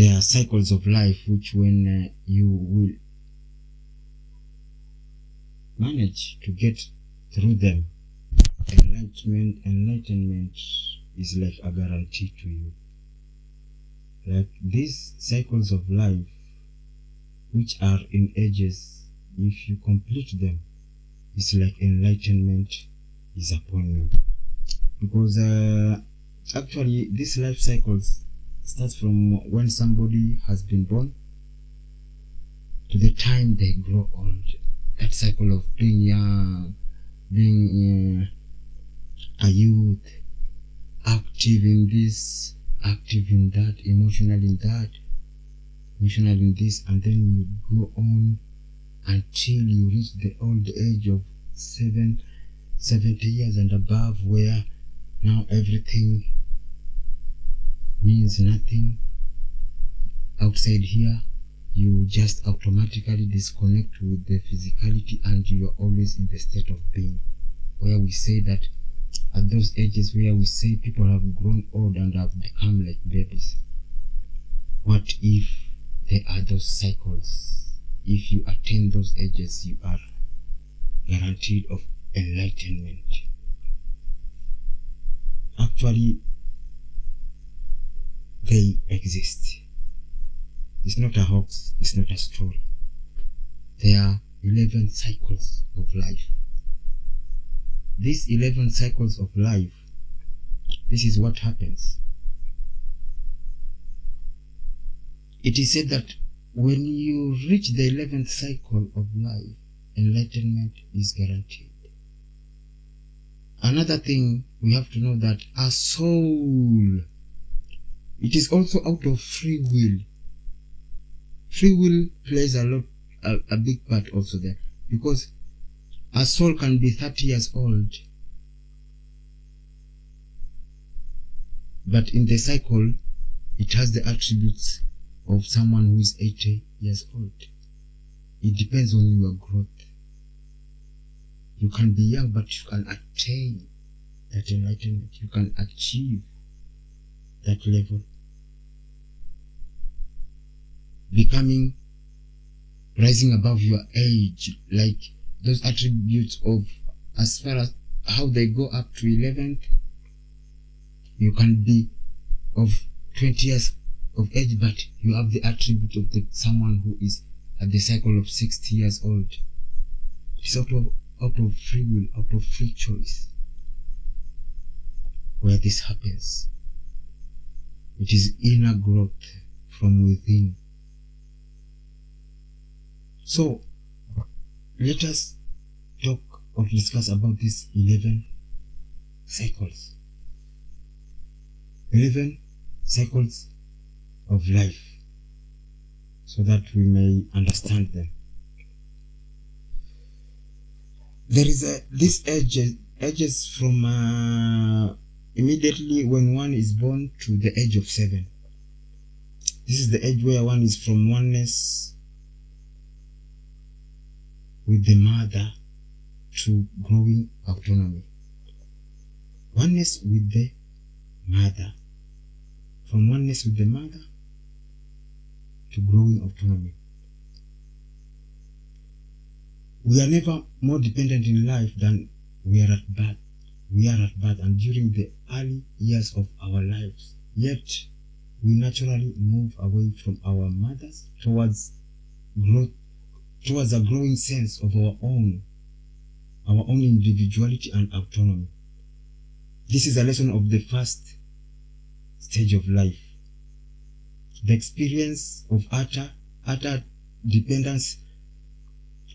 there are cycles of life which, when you will manage to get through them, enlightenment is like a guarantee to you. Like these cycles of life which are in ages, if you complete them, it's like enlightenment is upon you. Because actually these life cycles starts from when somebody has been born to the time they grow old. That cycle of being young, being a youth, active in this, active in that, emotional in that, emotional in this, and then you go on until you reach the old age of 70 years and above, where now everything means nothing. Outside here, you just automatically disconnect with the physicality and you are always in the state of being, where we say that at those ages where we say people have grown old and have become like babies, what if there are those cycles? If you attain those ages, you are guaranteed of enlightenment. Actually, they exist. It's not a hoax, it's not a story. There are 11 cycles of life. These 11 cycles of life, this is what happens. It is said that when you reach the 11th cycle of life, enlightenment is guaranteed. Another thing, we have to know that a soul, it is also out of free will. Free will plays a big part also there, because a soul can be 30 years old, but in the cycle, it has the attributes of someone who is 80 years old. It depends on your growth. You can be young, but you can attain that enlightenment. You can achieve that level. Becoming, rising above your age, like those attributes of, as far as how they go up to 11th, you can be of 20 years of age, but you have the attribute of someone who is at the cycle of 60 years old. It's out of free will, out of free choice, where this happens. It is inner growth from within. So, let us talk or discuss about these 11 cycles. 11 cycles of life, so that we may understand them. There is this ages from immediately when one is born to the age of 7. This is the age where one is from oneness with the mother to growing autonomy. Oneness with the mother. From oneness with the mother to growing autonomy. We are never more dependent in life than we are at birth. We are at birth and during the early years of our lives. Yet, we naturally move away from our mothers towards growth, towards a growing sense of our own individuality and autonomy. This is a lesson of the first stage of life. The experience of utter dependence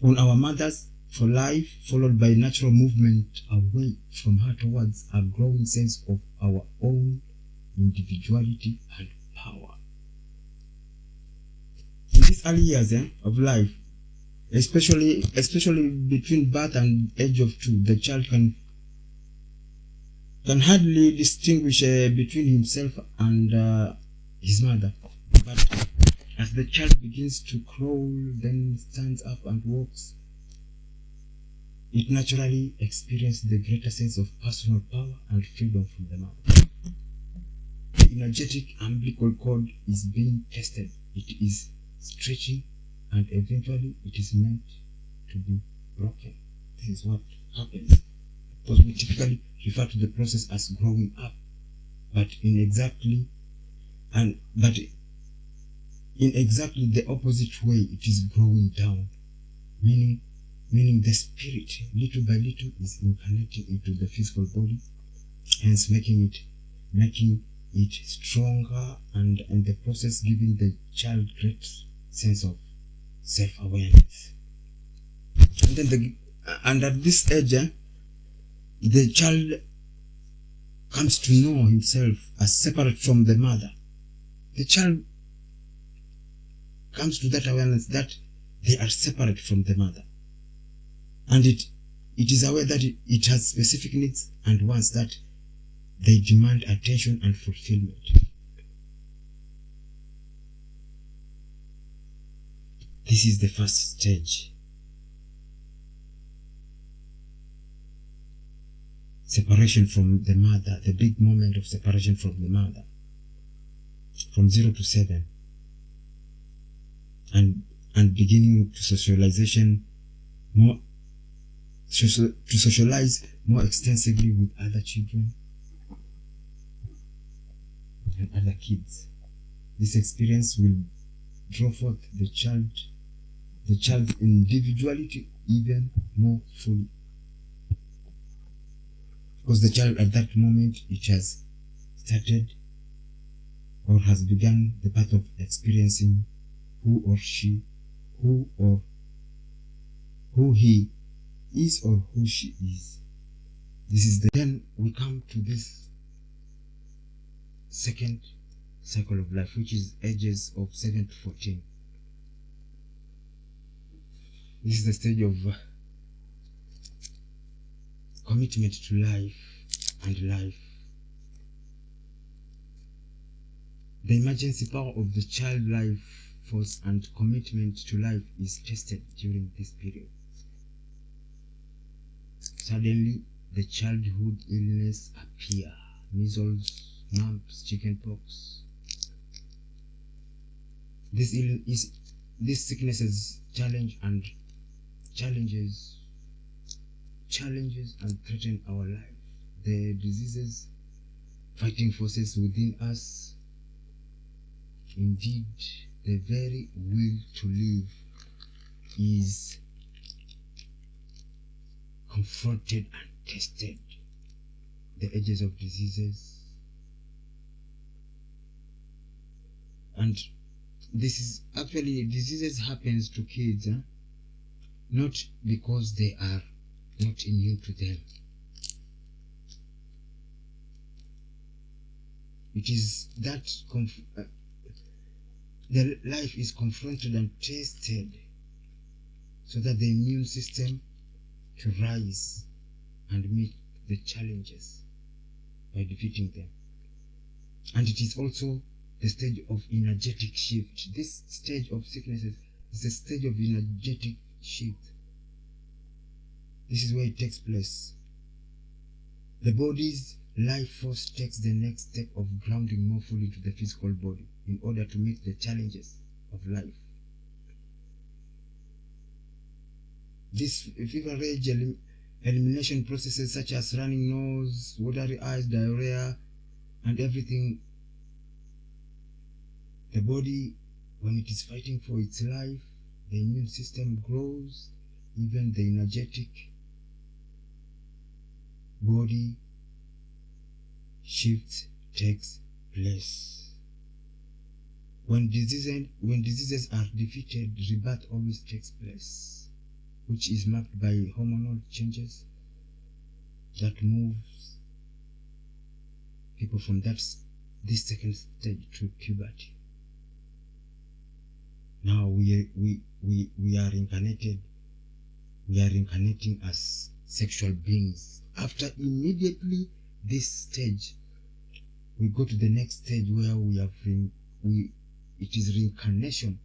on our mothers for life, followed by natural movement away from her towards a growing sense of our own individuality and power. In these early years of life, especially between birth and age of 2, the child can hardly distinguish between himself and his mother. But as the child begins to crawl, then stands up and walks, it naturally experiences the greater sense of personal power and freedom from the mother. the energetic umbilical cord is being tested. It is stretching and eventually it is meant to be broken. This is what happens. Because we typically refer to the process as growing up, but in exactly the opposite way, it is growing down, meaning the spirit little by little is incarnating into the physical body, hence making it stronger, and in the process giving the child great sense of self-awareness. And at this age, the child comes to know himself as separate from the mother. The child comes to that awareness that they are separate from the mother, and it is aware that it has specific needs and wants that they demand attention and fulfillment. This is the first stage. Separation from the mother, the big moment of separation from the mother, from 0 to 7, and beginning to socialize more extensively with other children and other kids. This experience will draw forth the child's individuality even more fully, because the child at that moment, it has started or has begun the path of experiencing who he is or who she is. Then we come to this second cycle of life, which is ages of 7 to 14. This is the stage of commitment to life and life. The emergency power of the child life force and commitment to life is tested during this period. Suddenly, the childhood illness appear: measles, mumps, chickenpox. These sicknesses challenges and threaten our life. The diseases, fighting forces within us. Indeed, the very will to live is confronted and tested. The edges of diseases, and this is actually, diseases happens to kids, not because they are not immune to them. It is that the life is confronted and tested so that the immune system to rise and meet the challenges by defeating them. And it is also the stage of energetic shift. This stage of sicknesses is the stage of energetic shift. This is where it takes place. The body's life force takes the next step of grounding more fully to the physical body in order to meet the challenges of life. This fever rage elimination processes such as running nose, watery eyes, diarrhea, and everything. The body, when it is fighting for its life, the immune system grows, even the energetic body shift takes place. When diseases are defeated, rebirth always takes place, which is marked by hormonal changes that moves people from this second stage to puberty. Now we are incarnated. We are incarnating as sexual beings. After immediately this stage, we go to the next stage where it is reincarnation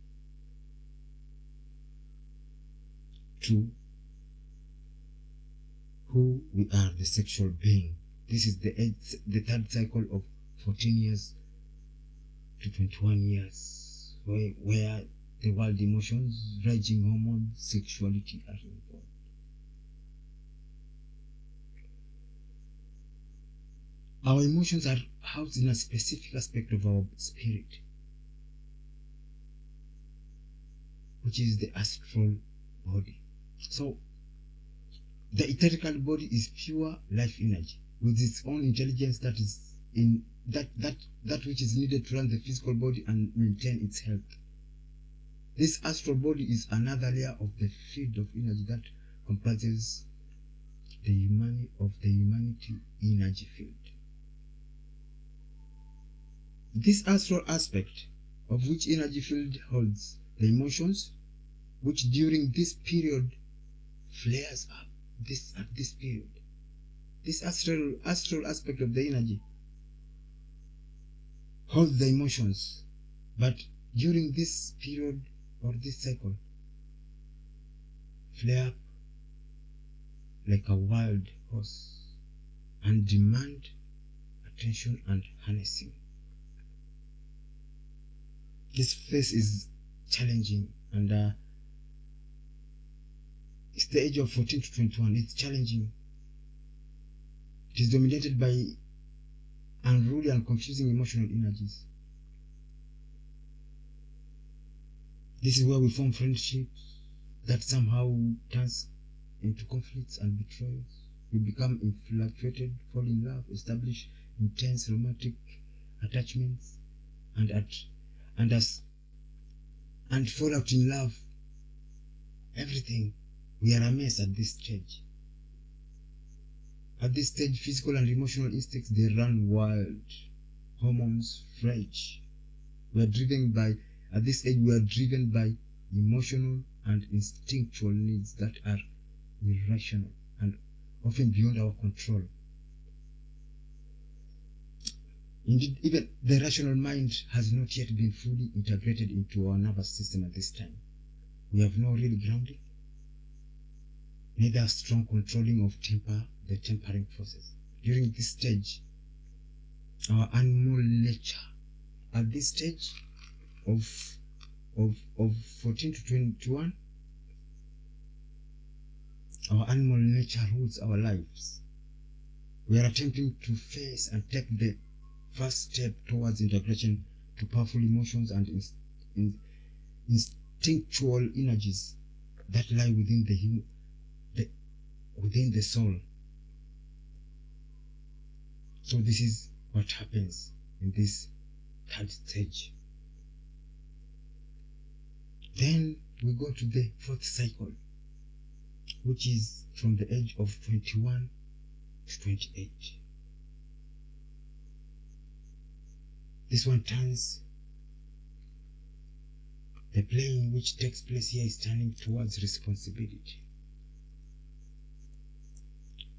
to who we are, the sexual being. This is the third cycle of 14 years to 21 years, where the world emotions, raging hormones, sexuality are involved. Our emotions are housed in a specific aspect of our spirit, which is the astral body. So, the etherical body is pure life energy with its own intelligence that is in that which is needed to run the physical body and maintain its health. This astral body is another layer of the field of energy that comprises the humanity energy field. This astral aspect of which energy field holds the emotions, which during this period flares up at this period. This astral aspect of the energy holds the emotions, but during this period or this cycle flare up like a wild horse and demand attention and harnessing. This phase is challenging, and it's the age of 14 to 21. It's challenging. It is dominated by unruly and confusing emotional energies. This is where we form friendships that somehow turns into conflicts and betrayals. We become infatuated, fall in love, establish intense romantic attachments, and fall out in love. Everything. We are a mess at this stage. At this stage, physical and emotional instincts, they run wild. Hormones rage. At this age, we are driven by emotional and instinctual needs that are irrational and often beyond our control. Indeed, even the rational mind has not yet been fully integrated into our nervous system at this time. We have no real grounding, neither strong controlling of the tempering forces. During this stage, our animal nature, at this stage of 14 to 21, our animal nature rules our lives. We are attempting to face and take the first step towards integration to powerful emotions and instinctual energies that lie within the soul. So this is what happens in this third stage. Then we go to the fourth cycle, which is from the age of 21 to 28. This one turns, the playing which takes place here is turning towards responsibility.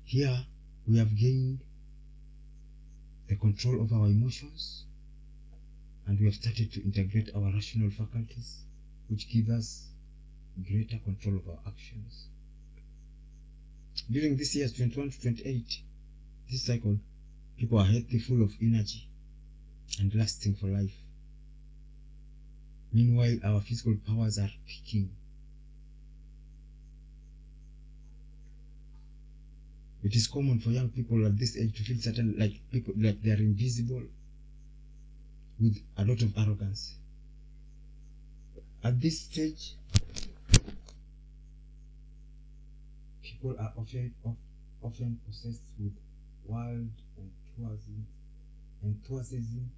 Here we have gained the control of our emotions, and we have started to integrate our rational faculties, which give us greater control of our actions. During this years 21 to 28, this cycle, people are healthy, full of energy, and lasting for life. Meanwhile, our physical powers are peaking. It is common for young people at this age to feel certain, like they are invisible, with a lot of arrogance. At this stage, people are often possessed with wild enthusiasm,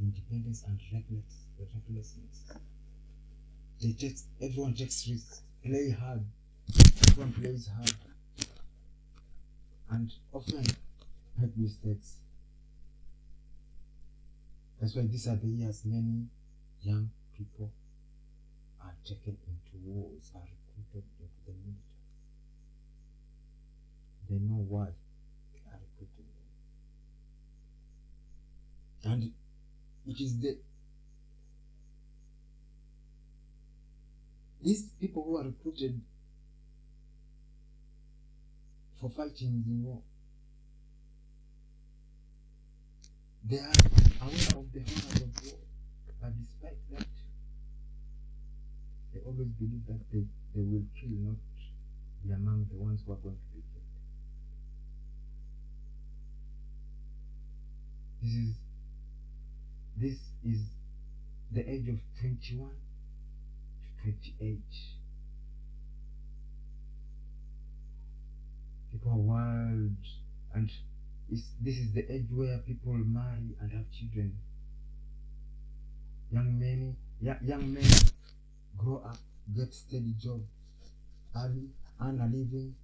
independence, and recklessness. Everyone takes risks, play hard. Everyone plays hard, and often make mistakes. That's why these are the years many young people are taken into wars, are recruited into the military. They know why they are recruiting them. And it is these people who are recruited for fighting in war, they are aware of the horrors of war. But despite that, they always believe that they will kill, not be among the ones who are going to be killed. This is the age of 21 to 28. People are wild, and this is the age where people marry and have children. Young men grow up, get steady jobs early, earn a living.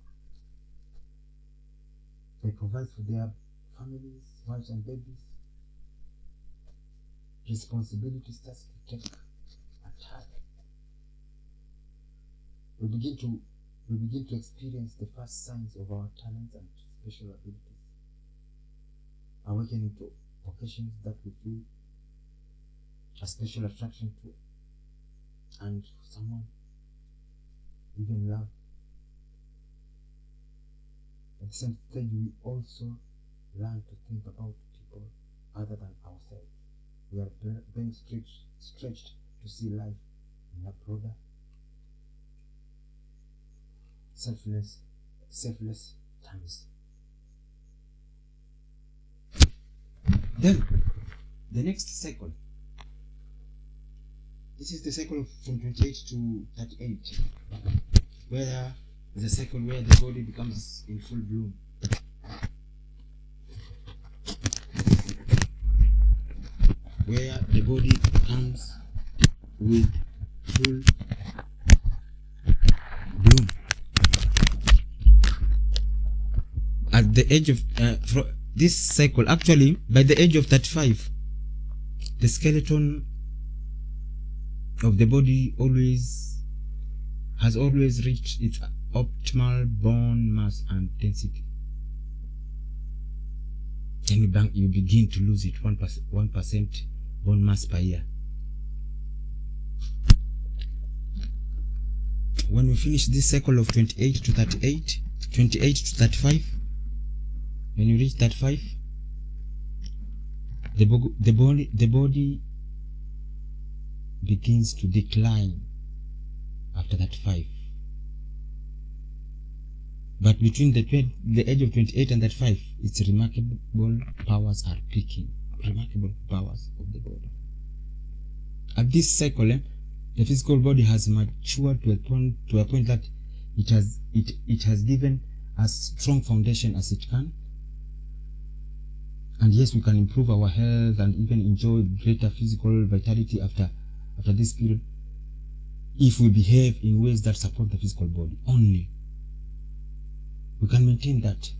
They provide for their families, wives and babies. Responsibility starts to take a turn. We begin to experience the first signs of our talents and special abilities, awakening to vocations that we feel a special attraction to, and someone even love. At the same stage, we also learn to think about people other than ourselves. We are being stretched to see life in a broader, selfless terms. Then, the next cycle. This is the cycle from 28 to 38, where the cycle where the body becomes in full bloom. Where the body comes with full bloom. At the age of this cycle, actually, by the age of 35, the skeleton of the body has always reached its optimal bone mass and density. Then you begin to lose it 1% bone mass per year. When we finish this cycle of 28 to 38, 28 to 35, when you reach 35, the body begins to decline after that 5. But between the age of 28 and that 5, its remarkable powers are peaking. Remarkable powers of the body. At this cycle, the physical body has matured to a point that it has given as strong foundation as it can. And yes, we can improve our health and even enjoy greater physical vitality after this period, if we behave in ways that support the physical body only. We can maintain that.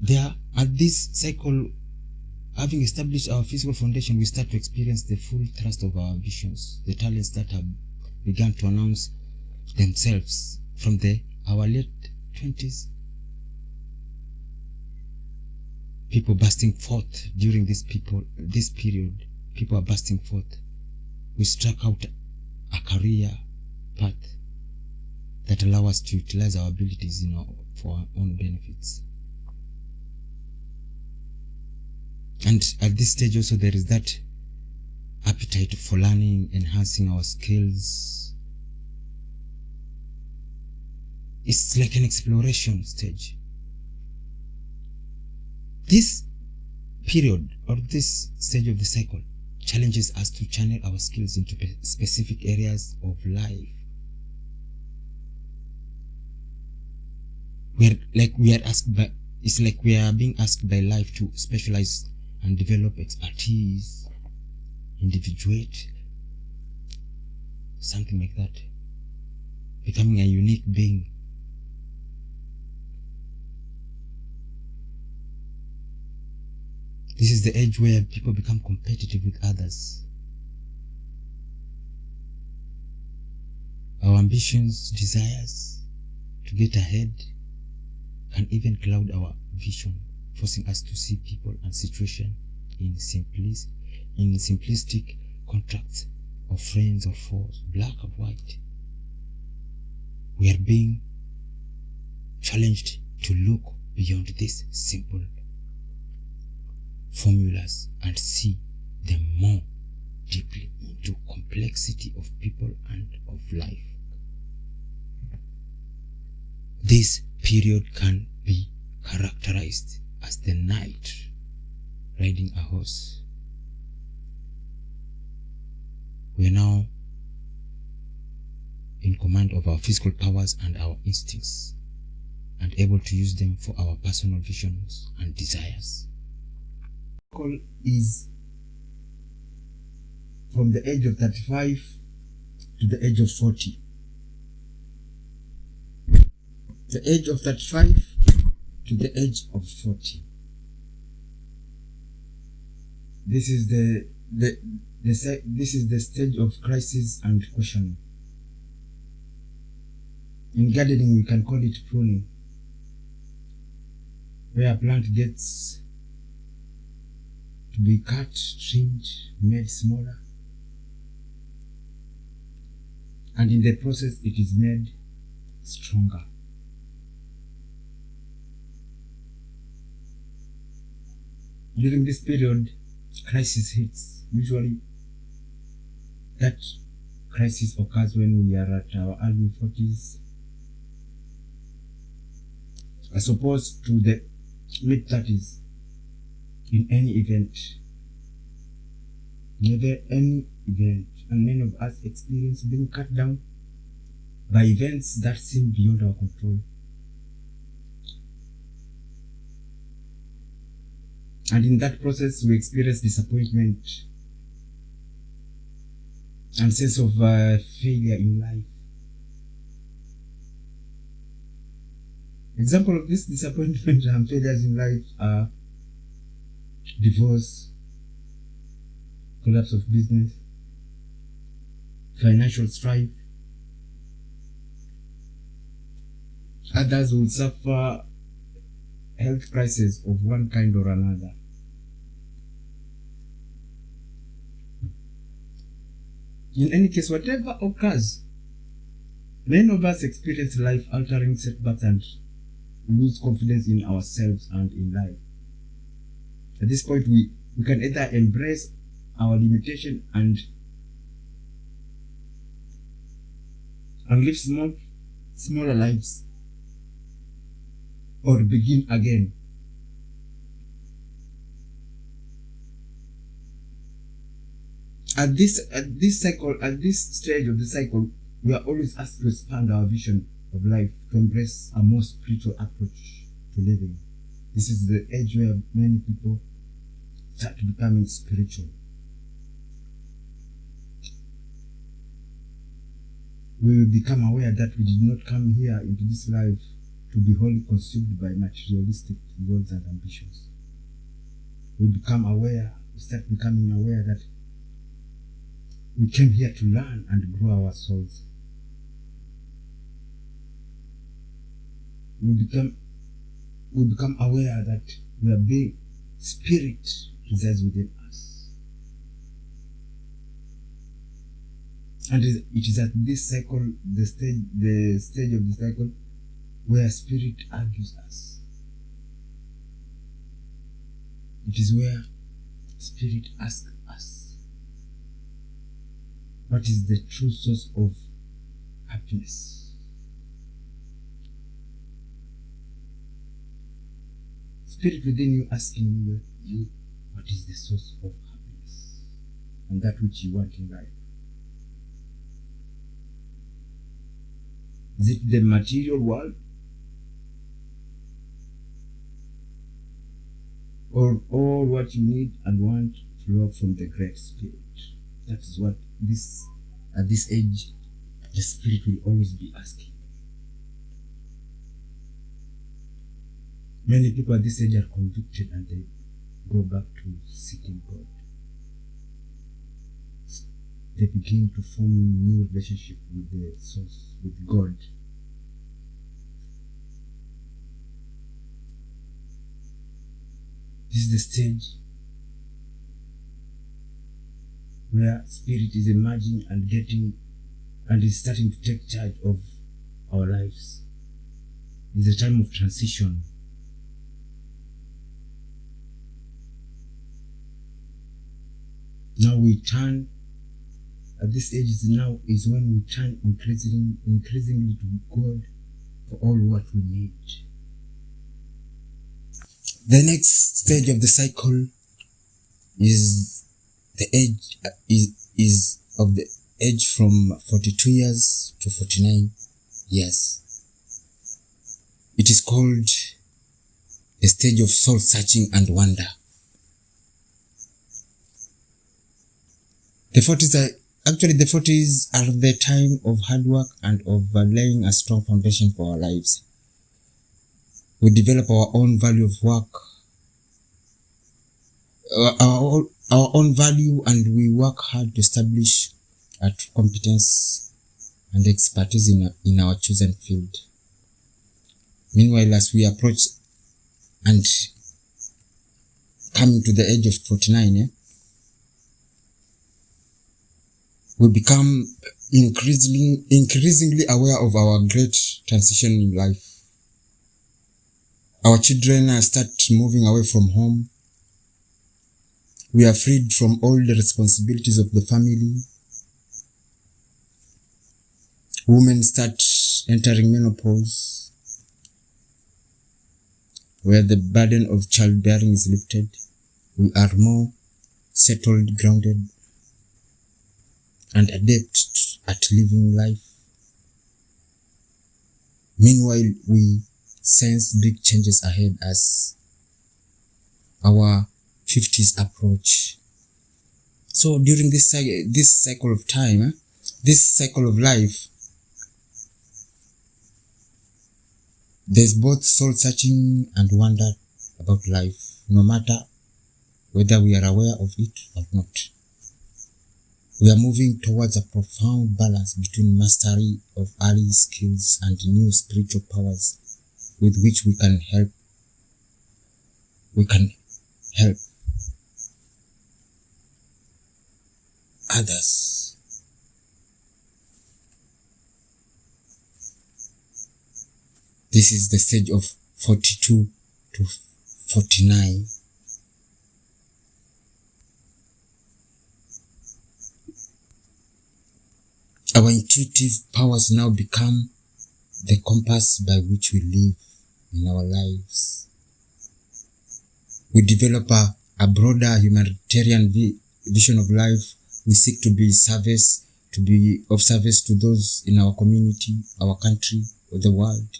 There, at this cycle, having established our physical foundation, we start to experience the full thrust of our ambitions, the talents that have begun to announce themselves from our late 20s. People bursting forth during this period. People are bursting forth. We struck out a career path that allow us to utilize our abilities for our own benefits. And at this stage also there is that appetite for learning, enhancing our skills. It's like an exploration stage. This period or this stage of the cycle challenges us to channel our skills into specific areas of life. It's like we are being asked by life to specialize and develop expertise, individuate, something like that, becoming a unique being. This is the age where people become competitive with others. Our ambitions, desires to get ahead can even cloud our vision, forcing us to see people and situations in simplistic contracts of friends or foes, black or white. We are being challenged to look beyond this simple formulas and see them more deeply into complexity of people and of life. This period can be characterized as the knight riding a horse. We are now in command of our physical powers and our instincts, and able to use them for our personal visions and desires. Call is from the age of 35 to the age of 40. The age of 35 to the age of 40. This is the stage of crisis and questioning. In gardening, we can call it pruning, where a plant gets to be cut, trimmed, made smaller, and in the process it is made stronger. During this period, crisis hits. Usually that crisis occurs when we are at our early 40s, as opposed to the mid-30s. In any event, and many of us experience being cut down by events that seem beyond our control. And in that process, we experience disappointment and sense of failure in life. Example of this disappointment and failures in life are divorce, collapse of business, financial strife. Others will suffer health crisis of one kind or another. In any case, whatever occurs, many of us experience life-altering setbacks and lose confidence in ourselves and in life. At this point, we can either embrace our limitation and live smaller lives, or begin again. At this stage of the cycle, we are always asked to expand our vision of life, to embrace a more spiritual approach to living. This is the age where many people start becoming spiritual. We will become aware that we did not come here into this life to be wholly consumed by materialistic goals and ambitions. We start becoming aware that we came here to learn and grow our souls. We become aware that we are being spirit resides within us. And it is at this cycle, the stage of the cycle, where spirit argues us. It is where spirit asks us, what is the true source of happiness? Spirit within you asking you, what is the source of happiness and that which you want in life? Is it the material world? Or all what you need and want flow from the Great Spirit? That is what at this age, the Spirit will always be asking. Many people at this age are convicted and they go back to seeking God. They begin to form a new relationship with the source, with God. This is the stage where spirit is emerging and is starting to take charge of our lives. It's a time of transition. Now we turn, at this age is when we turn increasingly to God for all what we need. The next stage of the cycle is the age from 42 years to 49 years. It is called the stage of soul searching and wonder. The 40s are the time of hard work and of laying a strong foundation for our lives. We develop our own value of work, our own value, and we work hard to establish our competence and expertise in our chosen field. Meanwhile, as we approach and coming to the age of 49, we become increasingly aware of our great transition in life. Our children start moving away from home. We are freed from all the responsibilities of the family. Women start entering menopause, where the burden of childbearing is lifted. We are more settled, grounded, and adept at living life. Meanwhile, we sense big changes ahead as our 50s approach. So during this cycle of time, this cycle of life, there's both soul searching and wonder about life, no matter whether we are aware of it or not. We are moving towards a profound balance between mastery of early skills and new spiritual powers with which we can help others. This is the stage of 42 to 49. Our intuitive powers now become the compass by which we live in our lives. We develop a broader humanitarian vision of life. We seek to be of service to those in our community, our country, or the world.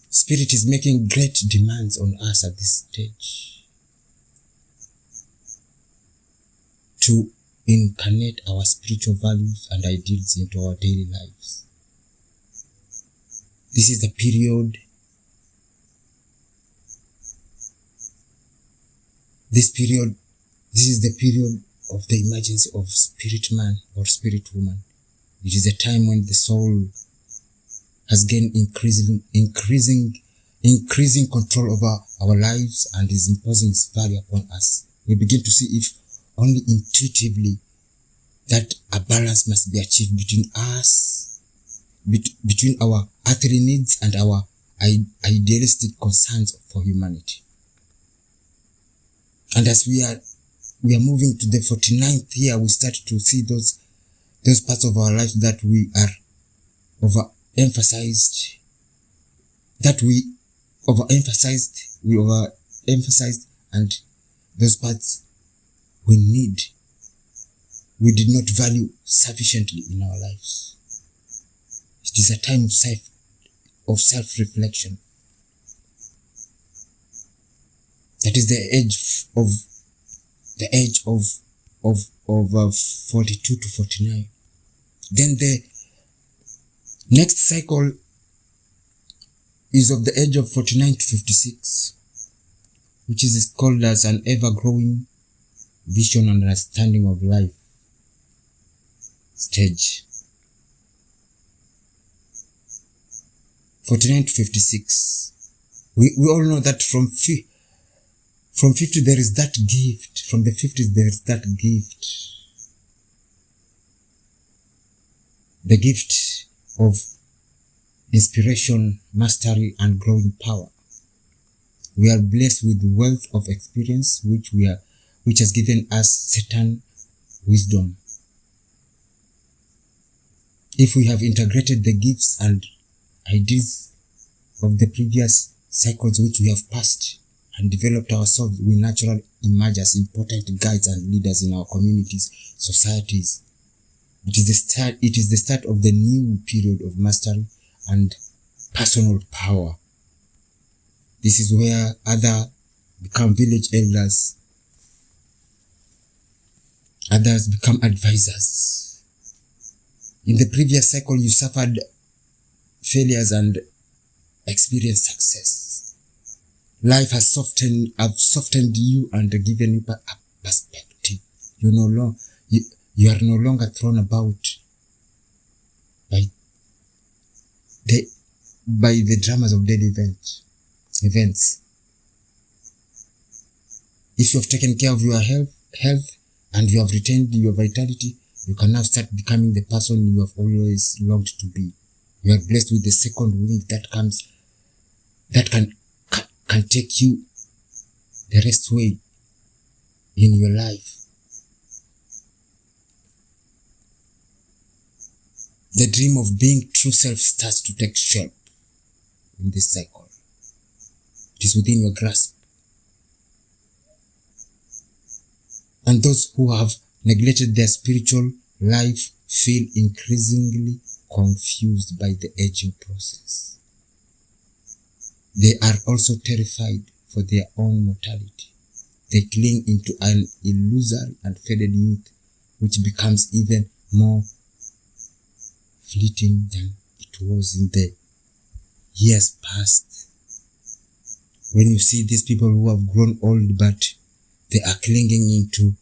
Spirit is making great demands on us at this stage to incarnate our spiritual values and ideals into our daily lives. This is the period of the emergence of spirit man or spirit woman. It is a time when the soul has gained increasing control over our lives and is imposing its value upon us. We begin to see, if only intuitively, that a balance must be achieved between us, between our earthly needs and our idealistic concerns for humanity. And as we are moving to the 49th year, we start to see those parts of our life that we are overemphasized, and those parts we did not value sufficiently in our lives. It is a time of self-reflection. That is the age of 42 to 49. Then the next cycle is of the age of 49 to 56, which is called as an ever-growing vision and understanding of life stage. 49 to 56. We all know that from 50 there is that gift. From the 50s there is that gift. The gift of inspiration, mastery, and growing power. We are blessed with wealth of experience, which has given us certain wisdom. If we have integrated the gifts and ideas of the previous cycles which we have passed and developed ourselves, we naturally emerge as important guides and leaders in our communities, societies. It is the start of the new period of mastery and personal power. This is where others become village elders, others become advisors. In the previous cycle, you suffered failures and experienced success. Life has softened you and given you a perspective. You are no longer thrown about by the dramas of daily events. If you have taken care of your health and you have retained your vitality, you can now start becoming the person you have always longed to be. You are blessed with the second wind that can take you the rest way in your life. The dream of being true self starts to take shape in this cycle. It is within your grasp. And those who have neglected their spiritual life feel increasingly confused by the aging process. They are also terrified for their own mortality. They cling into an illusory and faded youth, which becomes even more fleeting than it was in the years past. When you see these people who have grown old but they are clinging into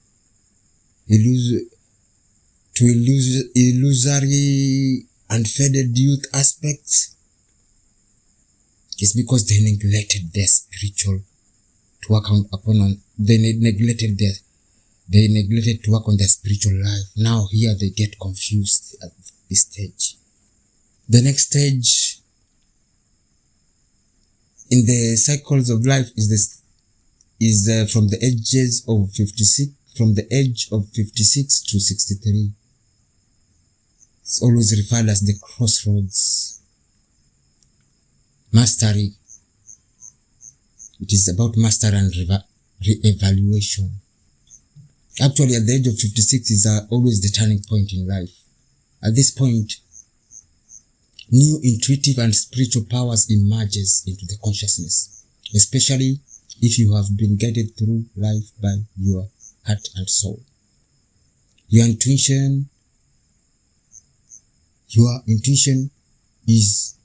illusory and faded youth aspects, it's because they neglected their spiritual to work upon. They neglected to work on their spiritual life. Now here they get confused at this stage. The next stage in the cycles of life is from the ages of 56, from the age of 56 to 63. It's always referred as the crossroads. Mastery. It is about mastery and re-evaluation. Actually, at the age of 56 is always the turning point in life. At this point, new intuitive and spiritual powers emerges into the consciousness, especially if you have been guided through life by your heart and soul. Your intuition is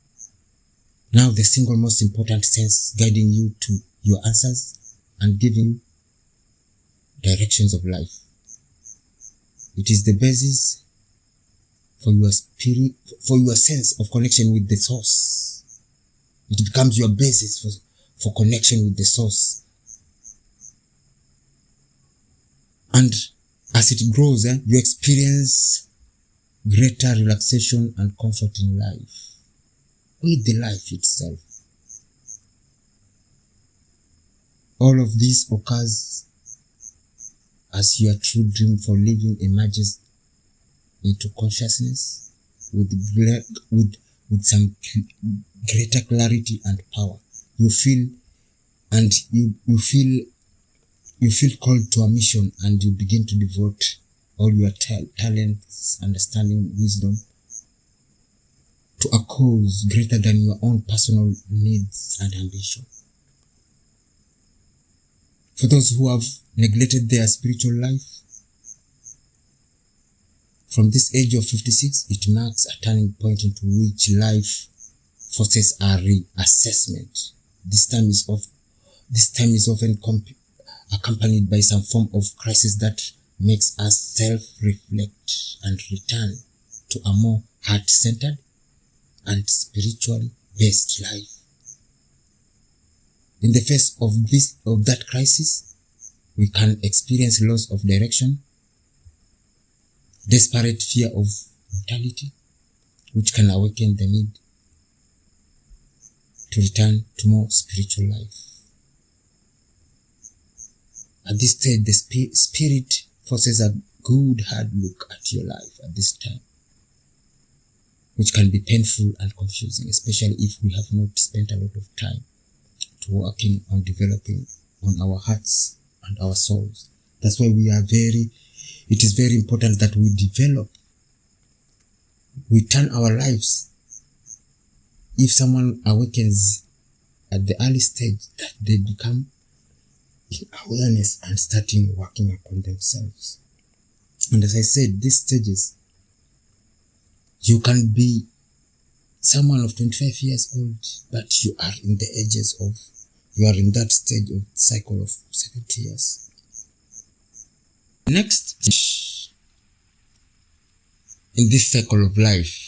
now the single most important sense, guiding you to your answers and giving you directions of life. It is the basis for your spirit, for your sense of connection with the source. It becomes your basis for connection with the source. And as it grows, you experience greater relaxation and comfort in life, with the life itself. All of this occurs as your true dream for living emerges into consciousness with some greater clarity and power. You feel called to a mission, and you begin to devote all your talents, understanding, wisdom to a cause greater than your own personal needs and ambition. For those who have neglected their spiritual life, from this age of 56, it marks a turning point into which life forces a reassessment. This time is often accompanied by some form of crisis that makes us self-reflect and return to a more heart-centered and spiritually based life. In the face of that crisis, we can experience loss of direction, desperate fear of mortality, which can awaken the need to return to more spiritual life. At this stage, the spirit forces a good hard look at your life at this time, which can be painful and confusing, especially if we have not spent a lot of time to working on developing on our hearts and our souls. That's why it is very important that we develop, we turn our lives. If someone awakens at the early stage, that they become in awareness and starting working upon themselves. And as I said, these stages, you can be someone of 25 years old, but you are in in that stage of cycle of 70 years. Next, in this cycle of life,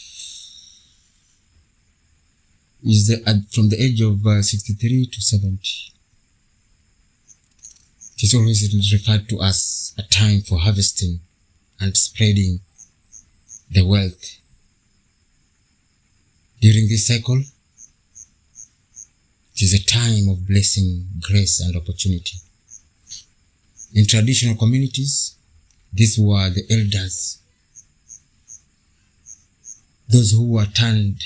is from the age of 63 to 70. It is always referred to as a time for harvesting and spreading the wealth. During this cycle, it is a time of blessing, grace, and opportunity. In traditional communities, these were the elders, those who were turned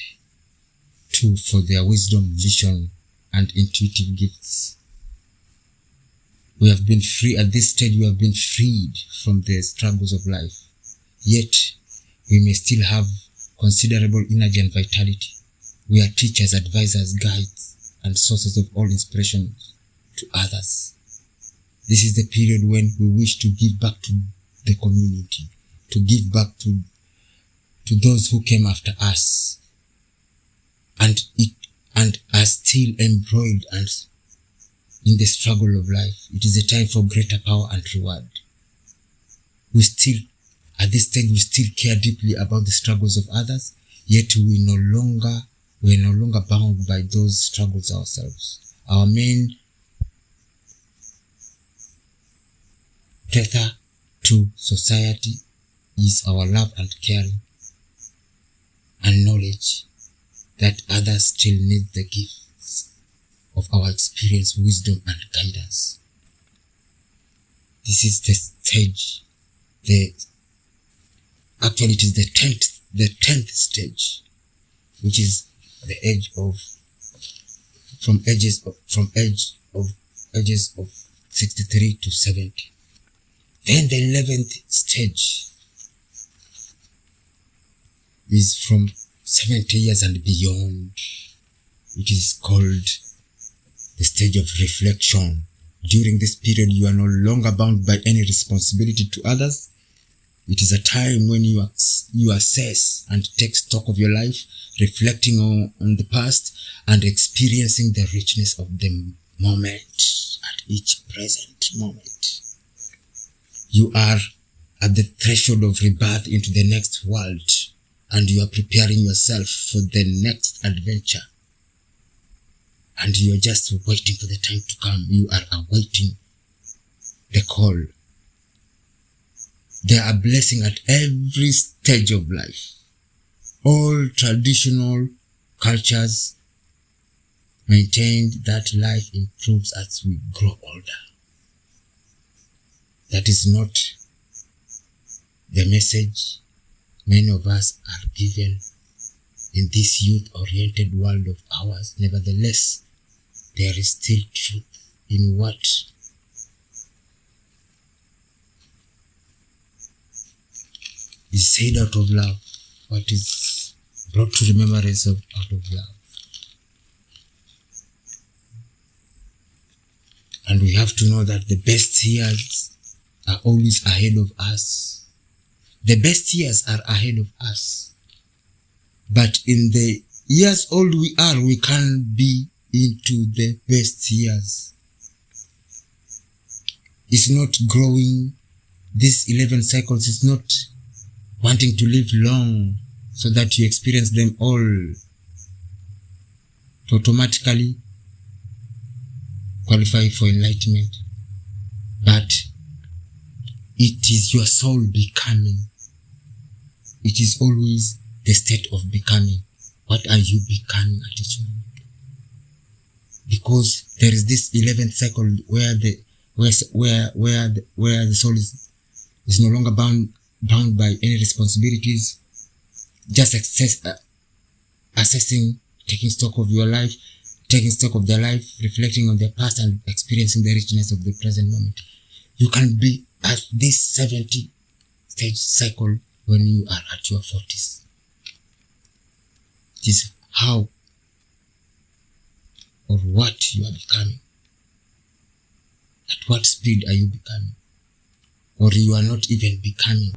to for their wisdom, vision, and intuitive gifts. We have been free at this stage. We have been freed from the struggles of life. Yet, we may still have considerable energy and vitality. We are teachers, advisors, guides, and sources of all inspiration to others. This is the period when we wish to give back to the community, to give back to those who came after us, and are still embroiled and in the struggle of life. It is a time for greater power and reward. At this stage, we still care deeply about the struggles of others, yet we're no longer bound by those struggles ourselves. Our main tether to society is our love and caring and knowledge that others still need the gifts of our experience, wisdom, and guidance. This is the stage. Actually, it is the 10th stage, which is the age of ages of 63 to 70. Then the 11th stage is from 70 years and beyond. It is called the stage of reflection. During this period, you are no longer bound by any responsibility to others. It is a time when you assess and take stock of your life, reflecting on the past and experiencing the richness of the moment at each present moment. You are at the threshold of rebirth into the next world, and you are preparing yourself for the next adventure. And you are just waiting for the time to come. You are awaiting the call. There are blessings at every stage of life. All traditional cultures maintained that life improves as we grow older. That is not the message many of us are given in this youth-oriented world of ours. Nevertheless, there is still truth in what is said out of love, what is brought to remembrance out of love. And we have to know that the best years are always ahead of us. The best years are ahead of us. But in the years old we are, we can't be into the best years. It's not growing. These 11 cycles is not wanting to live long so that you experience them all to automatically qualify for enlightenment. But it is your soul becoming. It is always the state of becoming. What are you becoming at each moment? Because there is this 11th cycle where the where the soul is no longer bound by any responsibilities, just assessing, taking stock of your life, taking stock of their life, reflecting on their past and experiencing the richness of the present moment. You can be at this 70 stage cycle when you are at your 40s. It is how or what you are becoming. At what speed are you becoming? Or you are not even becoming.